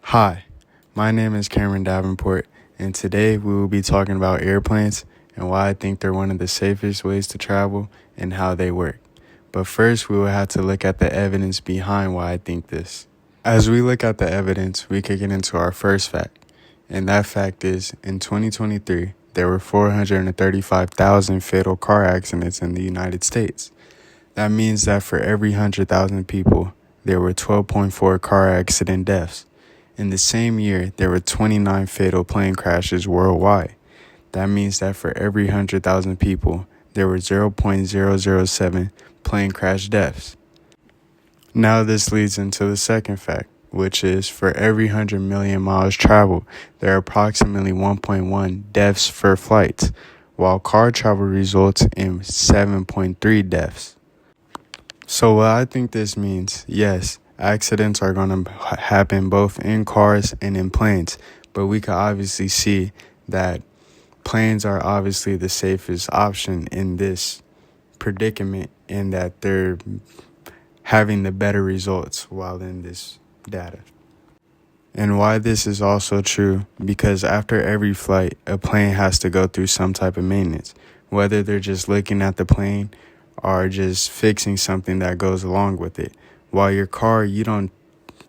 Hi, my name is Cameron Davenport, and today we will be talking about airplanes and why I think they're one of the safest ways to travel and how they work. But first, we will have to look at the evidence behind why I think this. As we look at the evidence, we could get into our first fact, and that fact is in 2023, there were 435,000 fatal car accidents in the United States. That means that for every 100,000 people, there were 12.4 car accident deaths. In the same year, there were 29 fatal plane crashes worldwide. That means that for every 100,000 people, there were 0.007 plane crash deaths. Now this leads into the second fact, which is for every 100 million miles traveled, there are approximately 1.1 deaths for flights, while car travel results in 7.3 deaths. So what I think this means, yes, accidents are going to happen both in cars and in planes, but we can obviously see that planes are obviously the safest option in this predicament in that they're having the better results while in this data. And why this is also true, because after every flight, a plane has to go through some type of maintenance, whether they're just looking at the plane or just fixing something that goes along with it. While your car, you don't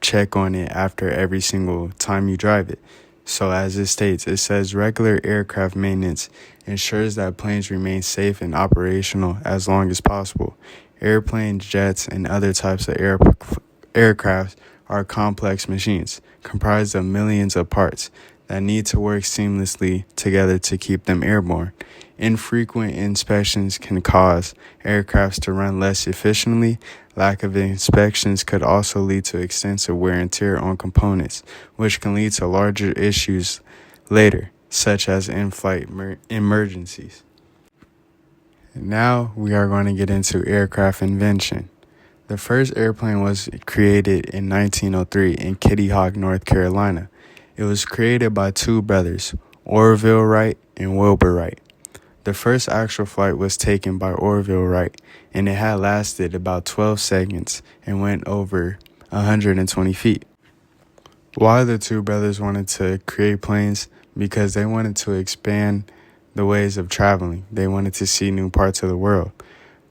check on it after every single time you drive it. So as it states, it says regular aircraft maintenance ensures that planes remain safe and operational as long as possible. Airplanes, jets, and other types of aircraft are complex machines comprised of millions of parts that need to work seamlessly together to keep them airborne. Infrequent inspections can cause aircrafts to run less efficiently. Lack of inspections could also lead to extensive wear and tear on components, which can lead to larger issues later, such as in-flight emergencies. Now we are going to get into aircraft invention. The first airplane was created in 1903 in Kitty Hawk, North Carolina. It was created by two brothers, Orville Wright and Wilbur Wright. The first actual flight was taken by Orville Wright, and it had lasted about 12 seconds and went over 120 feet. Why the two brothers wanted to create planes? Because they wanted to expand the ways of traveling. They wanted to see new parts of the world.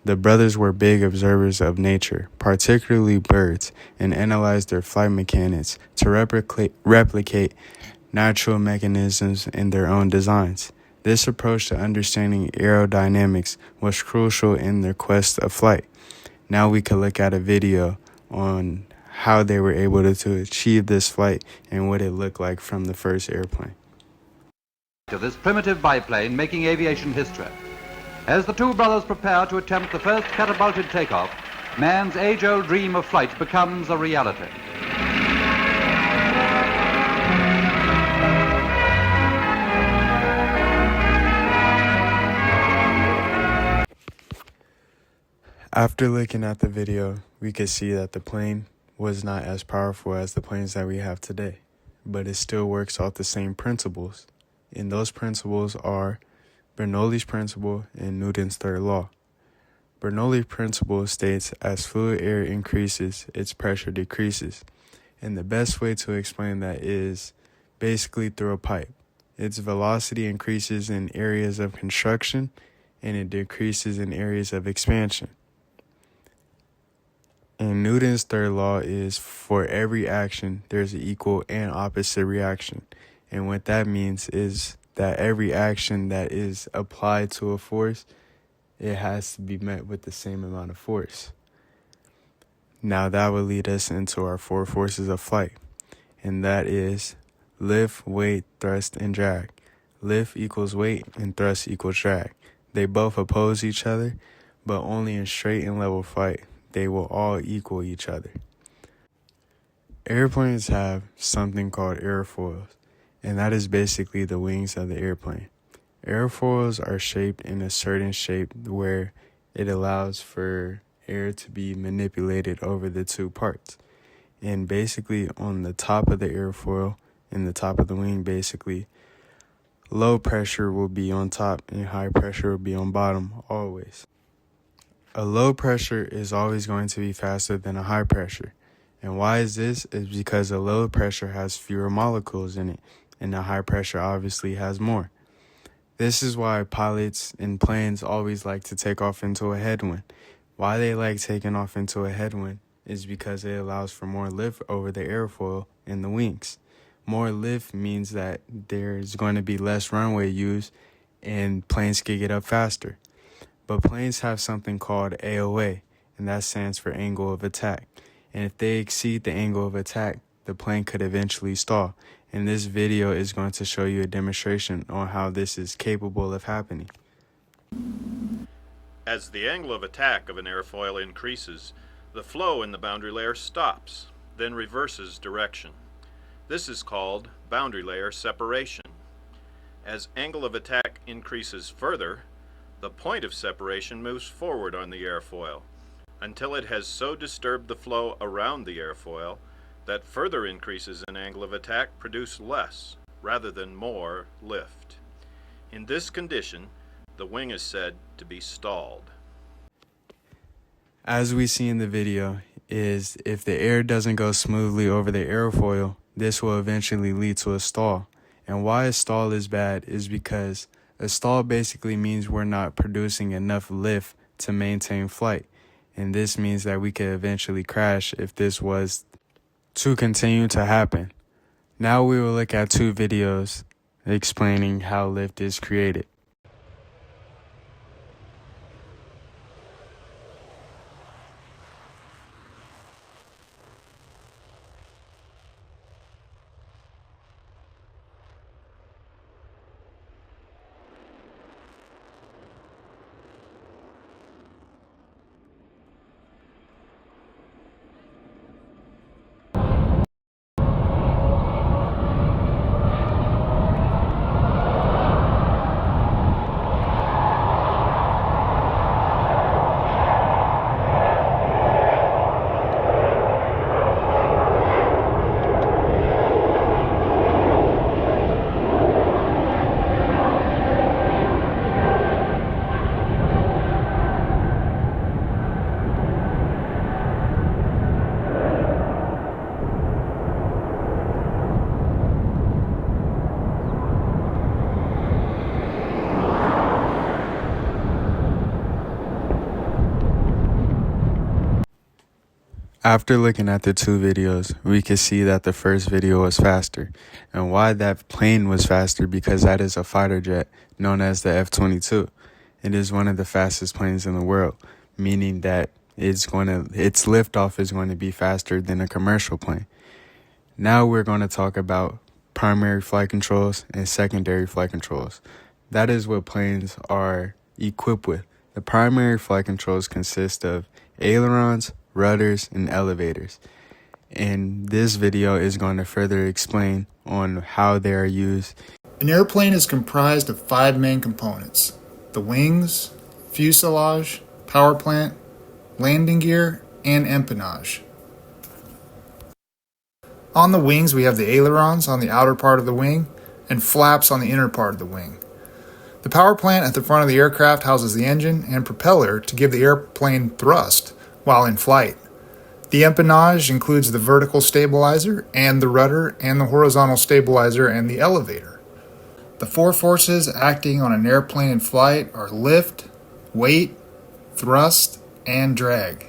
The brothers were big observers of nature, particularly birds, and analyzed their flight mechanics to replicate natural mechanisms in their own designs. This approach to understanding aerodynamics was crucial in their quest of flight. Now we can look at a video on how they were able to achieve this flight and what it looked like from the first airplane. To this primitive biplane making aviation history. As the two brothers prepare to attempt the first catapulted takeoff, man's age-old dream of flight becomes a reality. After looking at the video, we could see that the plane was not as powerful as the planes that we have today, but it still works off the same principles. And those principles are Bernoulli's principle and Newton's third law. Bernoulli's principle states as fluid air increases, its pressure decreases. And the best way to explain that is basically through a pipe. Its velocity increases in areas of construction and it decreases in areas of expansion. And Newton's third law is for every action, there's an equal and opposite reaction. And what that means is that every action that is applied to a force, it has to be met with the same amount of force. Now that would lead us into our four forces of flight. And that is lift, weight, thrust, and drag. Lift equals weight and thrust equals drag. They both oppose each other, but only in straight and level flight. They will all equal each other. Airplanes have something called airfoils, and that is basically the wings of the airplane. Airfoils are shaped in a certain shape where it allows for air to be manipulated over the two parts. And basically on the top of the airfoil and the top of the wing, basically, low pressure will be on top and high pressure will be on bottom always. A low pressure is always going to be faster than a high pressure. And why is this? Is because a low pressure has fewer molecules in it, and a high pressure obviously has more. This is why pilots in planes always like to take off into a headwind. Why they like taking off into a headwind is because it allows for more lift over the airfoil in the wings. More lift means that there's going to be less runway used and planes can get up faster. But planes have something called AOA, and that stands for angle of attack. And if they exceed the angle of attack, the plane could eventually stall. And this video is going to show you a demonstration on how this is capable of happening. As the angle of attack of an airfoil increases, the flow in the boundary layer stops, then reverses direction. This is called boundary layer separation. As angle of attack increases further, the point of separation moves forward on the airfoil until it has so disturbed the flow around the airfoil that further increases in angle of attack produce less rather than more lift. In this condition, the wing is said to be stalled. As we see in the video, is if the air doesn't go smoothly over the airfoil, this will eventually lead to a stall. And why a stall is bad is because a stall basically means we're not producing enough lift to maintain flight. And this means that we could eventually crash if this was to continue to happen. Now we will look at two videos explaining how lift is created. After looking at the two videos, we can see that the first video was faster. And why that plane was faster, because that is a fighter jet known as the F-22. It is one of the fastest planes in the world, meaning that its liftoff is going to be faster than a commercial plane. Now we're going to talk about primary flight controls and secondary flight controls. That is what planes are equipped with. The primary flight controls consist of ailerons, rudders, and elevators. And this video is going to further explain on how they are used. An airplane is comprised of 5 main components: the wings, fuselage, power plant, landing gear, and empennage. On the wings, we have the ailerons on the outer part of the wing and flaps on the inner part of the wing. The power plant at the front of the aircraft houses the engine and propeller to give the airplane thrust while in flight. The empennage includes the vertical stabilizer and the rudder and the horizontal stabilizer and the elevator. The 4 forces acting on an airplane in flight are lift, weight, thrust, and drag.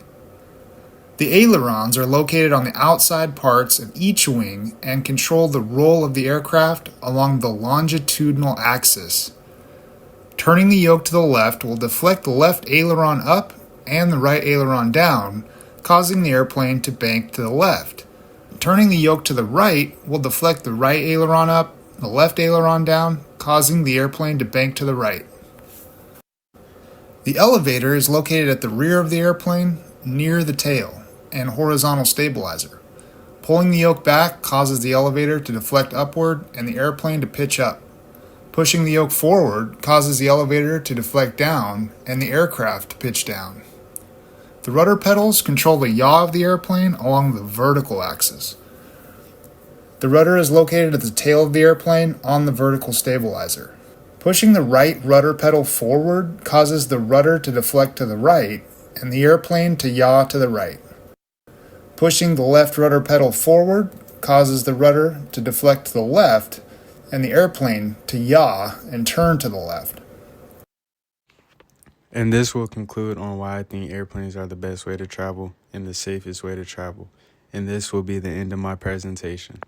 The ailerons are located on the outside parts of each wing and control the roll of the aircraft along the longitudinal axis. Turning the yoke to the left will deflect the left aileron up and the right aileron down, causing the airplane to bank to the left. Turning the yoke to the right will deflect the right aileron up, the left aileron down, causing the airplane to bank to the right. The elevator is located at the rear of the airplane, near the tail, and horizontal stabilizer. Pulling the yoke back causes the elevator to deflect upward and the airplane to pitch up. Pushing the yoke forward causes the elevator to deflect down and the aircraft to pitch down. The rudder pedals control the yaw of the airplane along the vertical axis. The rudder is located at the tail of the airplane on the vertical stabilizer. Pushing the right rudder pedal forward causes the rudder to deflect to the right and the airplane to yaw to the right. Pushing the left rudder pedal forward causes the rudder to deflect to the left and the airplane to yaw and turn to the left. And this will conclude on why I think airplanes are the best way to travel and the safest way to travel. And this will be the end of my presentation.